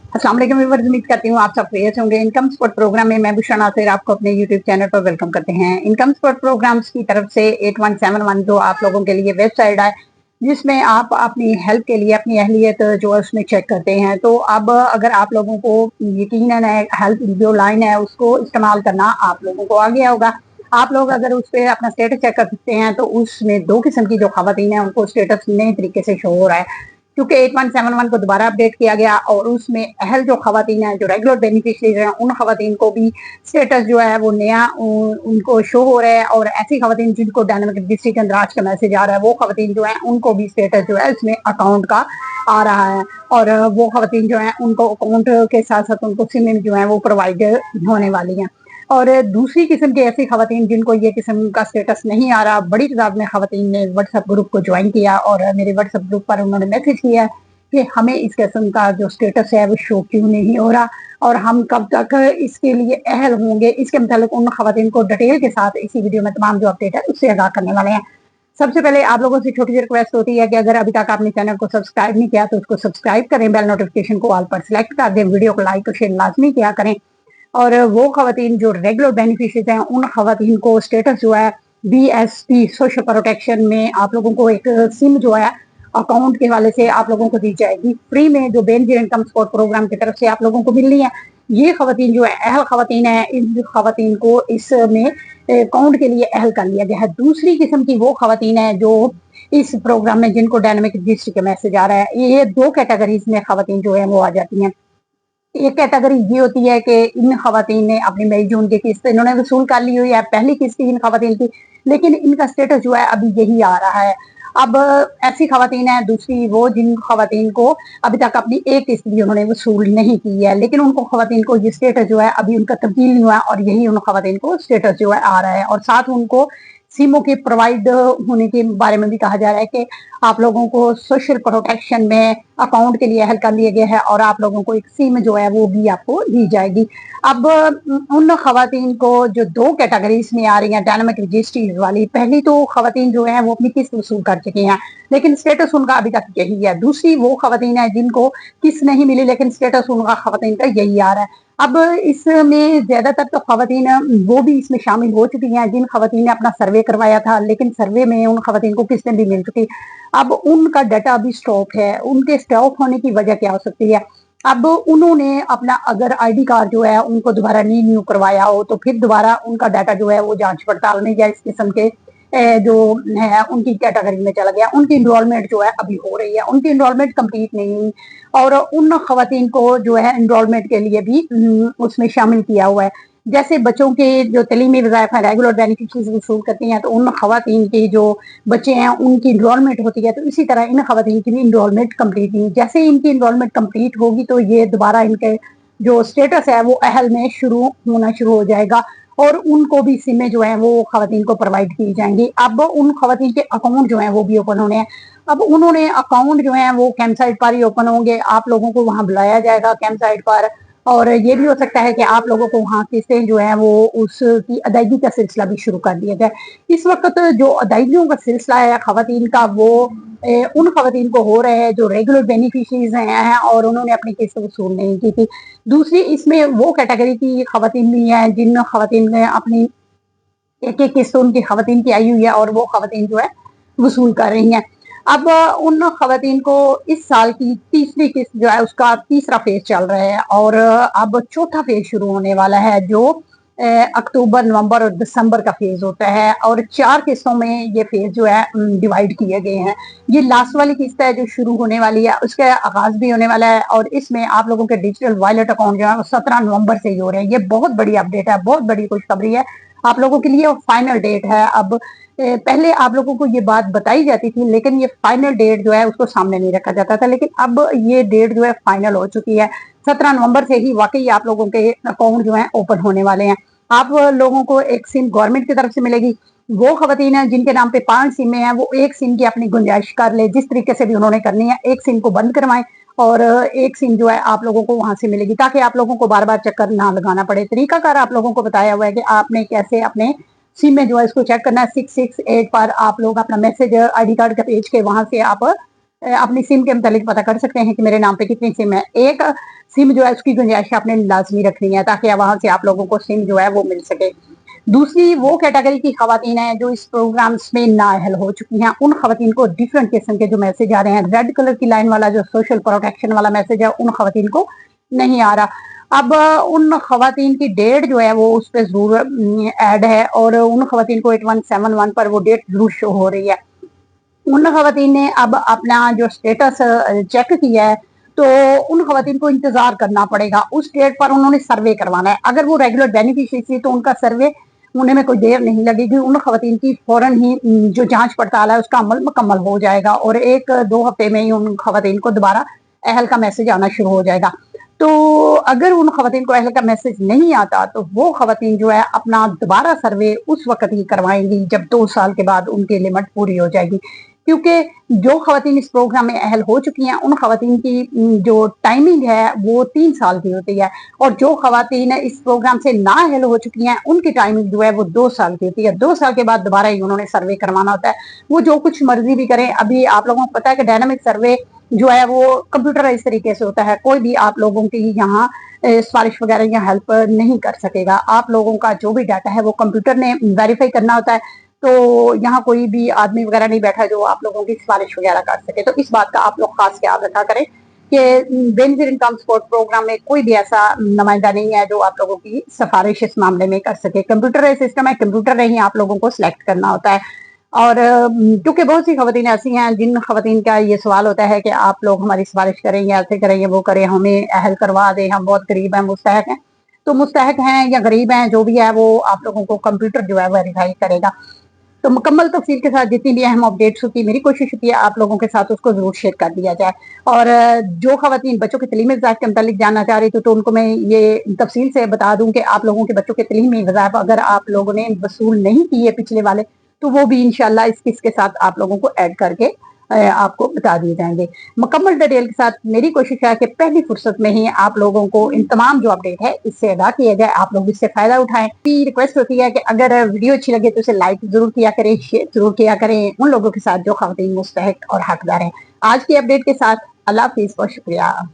अस्सलाम वालेकुम व्यूअर्स, उम्मीद करती हूँ आप सब खैरियत होंगे। इनकम स्पॉट प्रोग्राम में मैं बुशरा नासिर आपको अपने यूट्यूब चैनल पर वेलकम करते हैं। इनकम स्पॉट प्रोग्राम्स की तरफ से 8171 जो आप लोगों के लिए वेबसाइट है, जिसमें आप अपनी हेल्प के लिए अपनी अहलियत जो है उसमें चेक करते हैं। तो अब अगर आप लोगों को यकीनन है हेल्प जो लाइन है उसको इस्तेमाल करना आप लोगों को आ गया होगा। आप लोग अगर उस पर अपना स्टेटस चेक कर सकते हैं तो उसमें दो किस्म की जो खवातीन है उनको स्टेटस नए तरीके से शो हो रहा है, क्योंकि 8171 को दोबारा अपडेट किया गया और उसमें अहल जो खवातीन है जो रेगुलर बेनिफिशरीज हैं उन खवातीन को भी स्टेटस जो है वो नया उनको शो हो रहा है। और ऐसी खवातीन जिनको डायनामिक रजिस्ट्री के अंदर आज का मैसेज आ रहा है वो खवातीन जो है उनको भी स्टेटस जो है इसमें अकाउंट का आ रहा है। और वो खवातीन जो है उनको अकाउंट के साथ साथ उनको सिम जो है वो प्रोवाइड होने वाली हैं। और दूसरी किस्म की ऐसी खवातीन जिनको ये किस्म का स्टेटस नहीं आ रहा, बड़ी तादाद में खवातीन ने व्हाट्सएप ग्रुप को ज्वाइन किया और मेरे व्हाट्सएप ग्रुप पर उन्होंने मैसेज किया कि हमें इस किस्म का जो स्टेटस है वो शो क्यों नहीं हो रहा और हम कब तक इसके लिए अहल होंगे। इसके मतलब उन खवातीन को डिटेल के साथ इसी वीडियो में तमाम जो अपडेट है उससे आगाह करने वाले हैं। सबसे पहले आप लोगों से छोटी सी रिक्वेस्ट होती है कि अगर अभी तक आपने चैनल को सब्सक्राइब नहीं किया तो उसको सब्सक्राइब करें, बेल नोटिफिकेशन को ऑल पर सिलेक्ट कर दें, वीडियो को लाइक और शेयर लाजमी किया करें। और वो खवातीन जो रेगुलर बेनिफिशरीज हैं उन खवातीन को स्टेटस जो है BSP सोशल प्रोटेक्शन में आप लोगों को एक सिम जो है अकाउंट के हवाले से आप लोगों को दी जाएगी फ्री में, जो बेनजीर इनकम सपोर्ट प्रोग्राम की तरफ से आप लोगों को मिलनी है। ये खवातीन जो है अहल खवातीन है, इन खवातीन को इसमें अकाउंट के लिए अहल कर लिया गया है। दूसरी किस्म की वो खवातीन है जो इस प्रोग्राम में जिनको डायनामिक रजिस्ट्री का मैसेज आ रहा है। ये दो कैटेगरीज में खवातीन जो है वो आ जाती हैं। एक कैटेगरी ये होती है कि इन खवातीन ने अपनी मई जून की किस्त इन्होंने वसूल कर ली हुई है, पहली किस्त इन खवातीन की, लेकिन इनका स्टेटस जो है अभी यही आ रहा है। अब ऐसी खवातीन है दूसरी वो जिन खवातीन को अभी तक अपनी एक किस्त भी उन्होंने वसूल नहीं की है, लेकिन उनको खवातीन को ये स्टेटस जो है अभी उनका तब्दील नहीं हुआ और यही उन खवातीन को स्टेटस जो है आ रहा है। और साथ उनको सिमों के प्रोवाइड होने के बारे में भी कहा जा रहा है कि आप लोगों को सोशल प्रोटेक्शन में अकाउंट के लिए अहल कर लिया गया है और आप लोगों को एक सिम जो है वो भी आपको दी जाएगी। अब उन खवातीन को जो दो कैटेगरीज में आ रही हैं डायनामिक रजिस्ट्रीज वाली, पहली तो खवातीन जो है वो अपनी किस्त वसूल कर चुकी हैं लेकिन स्टेटस उनका अभी तक यही है। दूसरी वो खवातीन है जिनको किस्त नहीं मिली लेकिन स्टेटस उनका खवातीन का यही आ रहा है। अब इसमें ज्यादातर तो खवातीन वो भी इसमें शामिल हो चुकी हैं जिन खवातीन ने अपना सर्वे करवाया था, लेकिन सर्वे में उन खवातीन को किस्तें भी मिल चुकी। अब उनका डाटा अभी स्टॉप है। उनके स्टॉप होने की वजह क्या हो सकती है? अब उन्होंने अपना अगर आईडी कार्ड जो है उनको दोबारा न्यू करवाया हो तो फिर दोबारा उनका डाटा जो है वो जांच पड़ताल में या इस किस्म के जो है उनकी कैटेगरी में चला गया। उनकी इनरोलमेंट जो है अभी हो रही है, उनकी इनरोलमेंट कंप्लीट नहीं हुई और उन खवातीन को जो है इनरोलमेंट के लिए भी उसमें शामिल किया हुआ है। जैसे बच्चों के जो तलीमी वज़ाइफ है रेगुलर बेनिफिशरीज वसूल करती हैं तो उन खवातीन के जो बच्चे हैं उनकी इनरोलमेंट होती है, तो इसी तरह इन खवातीन की भी इनरोलमेंट कंप्लीट नहीं। जैसे इनकी इनरोलमेंट कंप्लीट होगी तो ये दोबारा इनके जो स्टेटस है वो अहल में शुरू होना शुरू हो जाएगा और उनको भी सिमें जो है वो खवातीन को प्रोवाइड की जाएंगी। अब उन खवातीन के अकाउंट जो है वो भी ओपन होने हैं। अब उन्होंने अकाउंट जो है वो कैंप साइट पर ही ओपन होंगे, आप लोगों को वहां बुलाया जाएगा कैंप साइट पर और ये भी हो सकता है कि आप लोगों को वहां किस्तें जो है वो उसकी अदायगी का सिलसिला भी शुरू कर दिया जाए। इस वक्त जो अदायगियों का सिलसिला है खवातीन का वो उन खवातीन को हो रहे हैं जो रेगुलर बेनिफिशरीज हैं और उन्होंने अपनी किस्त वसूल नहीं की थी। दूसरी इसमें वो कैटेगरी की खवातीन भी हैं जिन खवातीन ने अपनी एक एक किस्त उनकी खवातीन की आई हुई है और वो खवातीन जो है वसूल कर रही हैं। अब उन खवातीन को इस साल की तीसरी किस्त जो है उसका तीसरा फेज चल रहा है और अब चौथा फेज शुरू होने वाला है जो अक्टूबर, नवंबर और दिसंबर का फेज होता है और 4 किस्तों में ये फेज जो है डिवाइड किए गए हैं। ये लास्ट वाली किस्त है जो शुरू होने वाली है, उसका आगाज भी होने वाला है और इसमें आप लोगों के डिजिटल वॉलेट अकाउंट जो है वो 17 नवंबर से ही हो रहे हैं। ये बहुत बड़ी अपडेट है, बहुत बड़ी खुशखबरी है आप लोगों के लिए और फाइनल डेट है। अब पहले आप लोगों को ये बात बताई जाती थी लेकिन ये फाइनल डेट जो है उसको सामने नहीं रखा जाता था, लेकिन अब ये डेट जो है फाइनल हो चुकी है। 17 नवंबर से ही वाकई आप लोगों के अकाउंट जो है ओपन होने वाले हैं। आप लोगों को एक सिम गवर्नमेंट की तरफ से मिलेगी। वो खवातीन है जिनके नाम पे 5 सिमें हैं वो एक सिम की अपनी गुंजाइश कर ले, जिस तरीके से भी उन्होंने करनी है एक सिम को बंद करवाएं और एक सिम जो है आप लोगों को वहां से मिलेगी ताकि आप लोगों को बार बार चक्कर ना लगाना पड़े। तरीकाकार आप लोगों को बताया हुआ है कि आपने कैसे अपने सिम में जो है इसको चेक करना है। 668 पर आप लोग अपना मैसेज आईडी कार्ड का भेज के वहां से आप अपनी सिम के मुतालिक पता कर सकते हैं कि मेरे नाम पे कितनी सिम है। एक सिम जो है उसकी गुंजाइश आपने लाजमी रखनी है ताकि वहां से आप लोगों को सिम जो है वो मिल सके। दूसरी वो कैटेगरी की खवातीन है जो इस प्रोग्राम्स में नाअहल हो चुकी हैं, उन खवातीन को डिफरेंट किस्म के जो मैसेज आ रहे हैं, रेड कलर की लाइन वाला जो सोशल प्रोटेक्शन वाला मैसेज है उन खवातीन को नहीं आ रहा। अब उन खवातीन की डेट जो है वो उस पर जरूर ऐड है और उन खवातीन को 8171 पर वो डेट जरूर शो हो रही है। उन खवातीन ने अब अपना जो स्टेटस चेक किया है तो उन खवातीन को इंतजार करना पड़ेगा, उस डेट पर उन्होंने सर्वे करवाना है। अगर वो रेगुलर बेनिफिशियरी थी तो उनका सर्वे होने में कोई देर नहीं लगेगी, उन खवातीन की फौरन ही जो जांच पड़ताल है उसका अमल मुकम्मल हो जाएगा और 1-2 हफ्ते में ही उन खवातीन को दोबारा अहल का मैसेज आना शुरू हो जाएगा। तो अगर उन खवातीन को अहल का मैसेज नहीं आता तो वो खवातीन जो है अपना दोबारा सर्वे उस वक्त ही करवाएंगी जब 2 साल के बाद उनकी लिमिट पूरी हो जाएगी, क्योंकि जो खवातीन इस प्रोग्राम में अहल हो चुकी हैं उन खवातीन की जो टाइमिंग है वो 3 साल की होती है और जो खवातीन इस प्रोग्राम से ना अहल हो चुकी हैं उनकी टाइमिंग जो है वो 2 साल की होती है। 2 साल के बाद दोबारा ही उन्होंने सर्वे करवाना होता है। वो जो कुछ मर्जी भी करें, अभी आप लोगों को पता है कि डायनामिक सर्वे जो है वो कंप्यूटराइज तरीके से होता है, कोई भी आप लोगों की यहाँ सिफारिश वगैरह या हेल्प नहीं कर सकेगा। आप लोगों का जो भी डाटा है वो कंप्यूटर ने वेरीफाई करना होता है, तो यहाँ कोई भी आदमी वगैरह नहीं बैठा जो आप लोगों की सिफारिश वगैरह कर सके। तो इस बात का आप लोग खास ख्याल रखा करें कि बेनिफिट इनकम सपोर्ट प्रोग्राम में कोई भी ऐसा नुमाइंदा नहीं है जो आप लोगों की सिफारिश इस मामले में कर सके। कंप्यूटराइज सिस्टम है, कंप्यूटर ने ही आप लोगों को सिलेक्ट करना होता है। और क्योंकि बहुत सी खवातीन ऐसी हैं जिन खवातीन का ये सवाल होता है कि आप लोग हमारी सिफारिश करें या ऐसे करें या वो करें, हमें अहल करवा दें, हम बहुत गरीब हैं, मुस्तहक हैं। तो मुस्तहक हैं या गरीब हैं जो भी है वो आप लोगों को कंप्यूटर जो है वेरीफाई करेगा। तो मुकम्मल तफसील के साथ जितनी भी अहम अपडेट्स होती है मेरी कोशिश होती है आप लोगों के साथ उसको जरूर शेयर कर दिया जाए। और जो खवातीन बच्चों की तलीमी वज़ाइफ के मुतालिक जानना चाह रही तो उनको मैं ये तफसील से बता दूं कि आप लोगों के बच्चों के तलीमी वज़ाइफ अगर आप लोगों ने वसूल नहीं किए पिछले वाले तो वो भी इंशाल्लाह इस किस के साथ आप लोगों को ऐड करके आपको बता दिए जाएंगे। मुकम्मल डिटेल के साथ मेरी कोशिश है कि पहली फुर्सत में ही आप लोगों को इन तमाम जो अपडेट है इससे अदा किया जाए, आप लोग इससे फायदा उठाएं। रिक्वेस्ट होती है कि अगर वीडियो अच्छी लगे तो इसे लाइक जरूर किया करें, शेयर जरूर किया करें उन लोगों के साथ जो खवातीन मुस्तहक और हकदार हैं। आज की अपडेट के साथ अल्लाह हाफिज़, बहुत शुक्रिया।